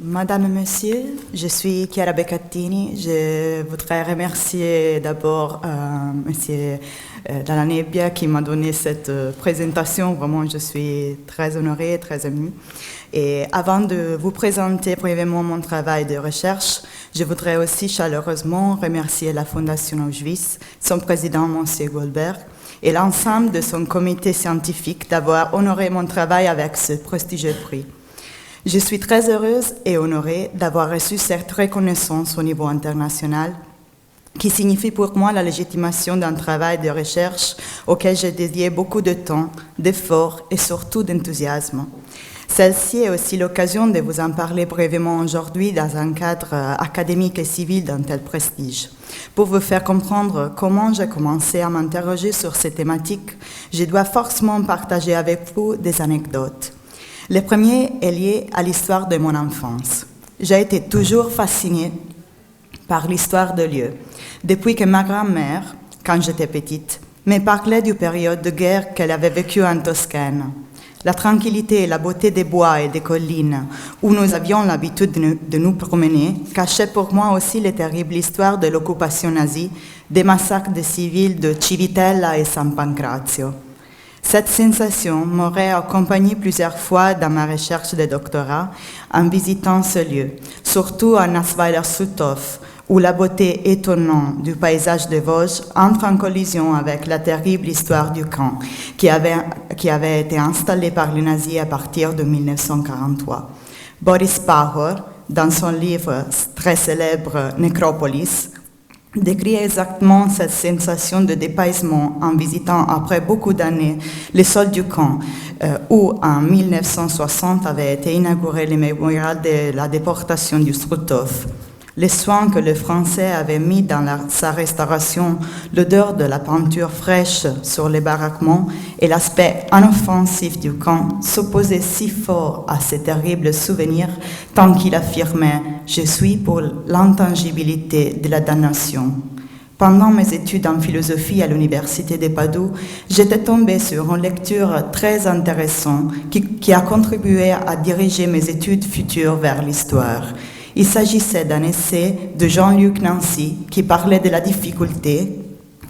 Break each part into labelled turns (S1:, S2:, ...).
S1: Madame et Monsieur, je suis Chiara Beccattini. Je voudrais remercier d'abord Monsieur Dalla Nebbia qui m'a donné cette présentation. Vraiment, je suis très honorée, très émue. Et avant de vous présenter brièvement mon travail de recherche, je voudrais aussi chaleureusement remercier la Fondation Auschwitz, son président Monsieur Goldberg, et l'ensemble de son comité scientifique d'avoir honoré mon travail avec ce prestigieux prix. Je suis très heureuse et honorée d'avoir reçu cette reconnaissance au niveau international qui signifie pour moi la légitimation d'un travail de recherche auquel j'ai dédié beaucoup de temps, d'efforts et surtout d'enthousiasme. Celle-ci est aussi l'occasion de vous en parler brièvement aujourd'hui dans un cadre académique et civil d'un tel prestige. Pour vous faire comprendre comment j'ai commencé à m'interroger sur ces thématiques, je dois forcément partager avec vous des anecdotes. Le premier est lié à l'histoire de mon enfance. J'ai été toujours fascinée par l'histoire de lieux, depuis que ma grand-mère, quand j'étais petite, me parlait du période de guerre qu'elle avait vécue en Toscane. La tranquillité et la beauté des bois et des collines où nous avions l'habitude de nous promener cachaient pour moi aussi les terribles histoires de l'occupation nazie, des massacres de civils de Civitella et San Pancrazio. Cette sensation m'aurait accompagnée plusieurs fois dans ma recherche de doctorat en visitant ce lieu, surtout à Nassweiler-Suthof, où la beauté étonnante du paysage des Vosges entre en collision avec la terrible histoire du camp qui avait été installé par les nazis à partir de 1943. Boris Pahor, dans son livre très célèbre Necropolis, décrit exactement cette sensation de dépaysement en visitant après beaucoup d'années les sols du camp où en 1960 avait été inauguré le mémorial de la déportation du Struthof. Les soins que le Français avait mis dans sa restauration, l'odeur de la peinture fraîche sur les baraquements et l'aspect inoffensif du camp s'opposaient si fort à ces terribles souvenirs tant qu'il affirmait « Je suis pour l'intangibilité de la damnation ». Pendant mes études en philosophie à l'université de Padoue, j'étais tombée sur une lecture très intéressante qui a contribué à diriger mes études futures vers l'histoire. Il s'agissait d'un essai de Jean-Luc Nancy qui parlait de la difficulté,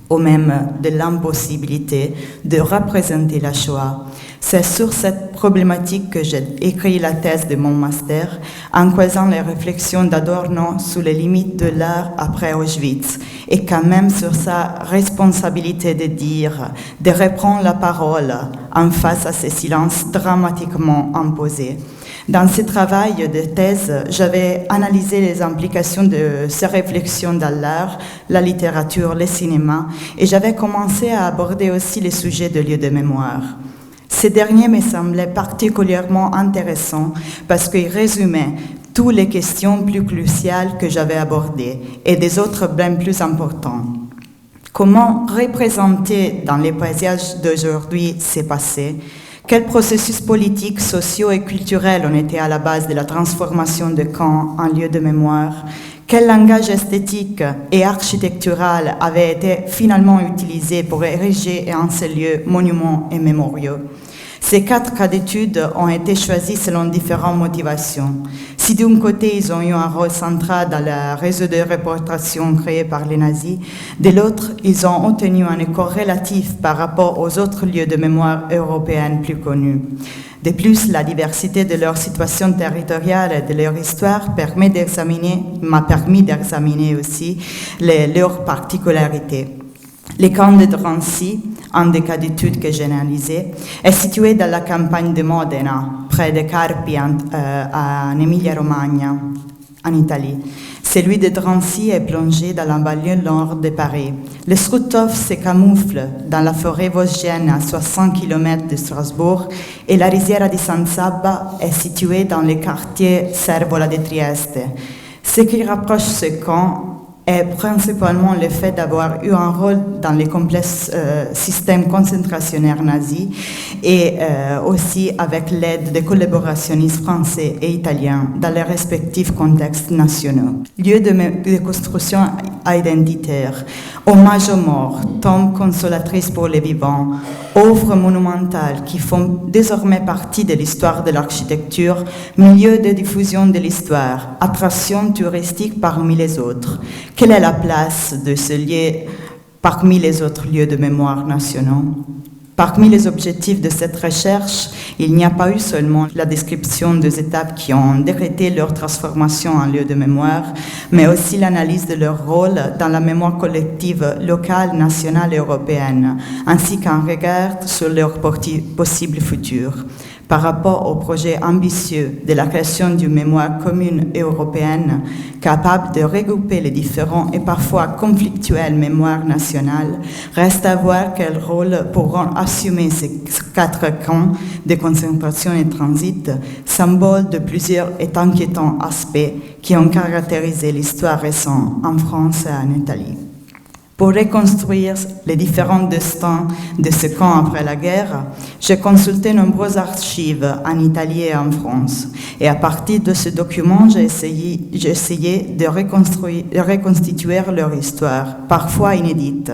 S1: ou même de l'impossibilité, de représenter la Shoah. C'est sur cette problématique que j'ai écrit la thèse de mon master, en croisant les réflexions d'Adorno sur les limites de l'art après Auschwitz, et quand même sur sa responsabilité de dire, de reprendre la parole en face à ces silences dramatiquement imposés. Dans ce travail de thèse, j'avais analysé les implications de ces réflexions dans l'art, la littérature, le cinéma, et j'avais commencé à aborder aussi les sujets de lieux de mémoire. Ces derniers me semblaient particulièrement intéressants parce qu'ils résumaient toutes les questions plus cruciales que j'avais abordées et des autres bien plus importantes. Comment représenter dans les paysages d'aujourd'hui ces passés? Quels processus politiques, sociaux et culturels ont été à la base de la transformation de camps en lieu de mémoire? Quel langage esthétique et architectural avait été finalement utilisé pour ériger en ces lieux monuments et mémoriaux? Ces 4 cas d'études ont été choisis selon différentes motivations. Si d'un côté, ils ont eu un rôle central dans le réseau de réportation créé par les nazis, de l'autre, ils ont obtenu un écho relatif par rapport aux autres lieux de mémoire européennes plus connus. De plus, la diversité de leur situation territoriale et de leur histoire m'a permis d'examiner aussi leurs particularités. Les camps de Drancy, un des cas d'études que j'ai analysé, est situé dans la campagne de Modena, près de Carpi, en Emilia-Romagna, en Italie. Celui de Drancy est plongé dans la banlieue nord de Paris. Le Struthof se camoufle dans la forêt vosgienne à 60 km de Strasbourg et la Risiera di San Sabba est située dans le quartier Servola de Trieste. Ce qui rapproche ce camp est principalement le fait d'avoir eu un rôle dans les complexes systèmes concentrationnaires nazis et aussi avec l'aide des collaborationnistes français et italiens dans les respectifs contextes nationaux. Lieu de construction identitaire, hommage aux morts, tombe consolatrice pour les vivants, œuvres monumentales qui font désormais partie de l'histoire de l'architecture, milieu de diffusion de l'histoire, attraction touristique parmi les autres. Quelle est la place de ce lieu parmi les autres lieux de mémoire nationaux? Parmi les objectifs de cette recherche, il n'y a pas eu seulement la description des étapes qui ont décrété leur transformation en lieu de mémoire, mais aussi l'analyse de leur rôle dans la mémoire collective locale, nationale et européenne, ainsi qu'un regard sur leur possible futur. Par rapport au projet ambitieux de la création d'une mémoire commune et européenne, capable de regrouper les différents et parfois conflictuelles mémoires nationales, reste à voir quel rôle pourront assumer ces 4 camps de concentration et transit, symbole de plusieurs et inquiétants aspects qui ont caractérisé l'histoire récente en France et en Italie. Pour reconstruire les différents destins de ce camp après la guerre, j'ai consulté nombreuses archives en Italie et en France. Et à partir de ce document, j'ai essayé de reconstituer leur histoire, parfois inédite.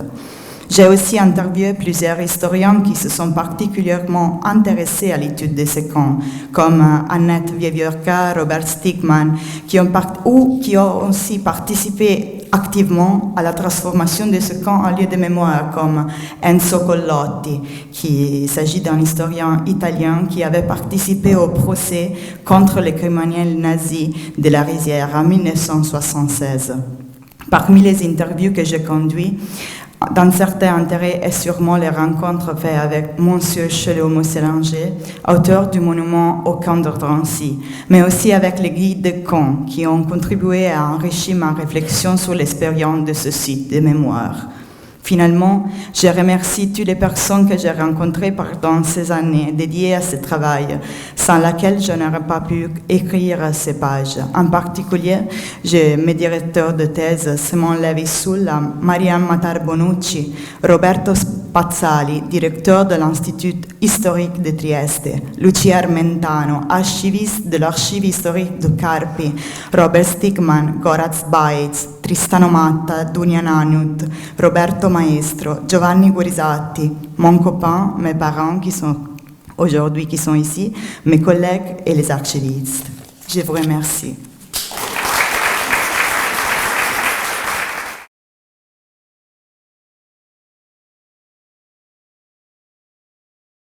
S1: J'ai aussi interviewé plusieurs historiens qui se sont particulièrement intéressés à l'étude de ces camps, comme Annette Wiewiórka, Robert Stigman, qui ont aussi participé activement à la transformation de ce camp en lieu de mémoire, comme Enzo Collotti, il s'agit d'un historien italien qui avait participé au procès contre les criminels nazis de la Rizière en 1976. Parmi les interviews que j'ai conduites, d'un certain intérêt est sûrement les rencontres faites avec Monsieur Chelot Sélanger, auteur du monument au camp de Drancy, mais aussi avec les guides de camp qui ont contribué à enrichir ma réflexion sur l'expérience de ce site de mémoire. Finalement, je remercie toutes les personnes que j'ai rencontrées pendant ces années dédiées à ce travail, sans laquelle je n'aurais pas pu écrire ces pages. En particulier, j'ai mes directeurs de thèse, Simon Levi-Sulla, Marianne Matar-Bonucci, Roberto Spazzali, directeur de l'Institut historique de Trieste, Lucia Armentano, archiviste de l'Archive historique de Carpi, Robert Stigman, Goraz Baez, Tristano Matta, Dunia Nanut, Roberto Maestro, Giovanni Gurisatti, mon copain, mes parents qui sont ici, mes collègues et les archivistes. Je vous remercie.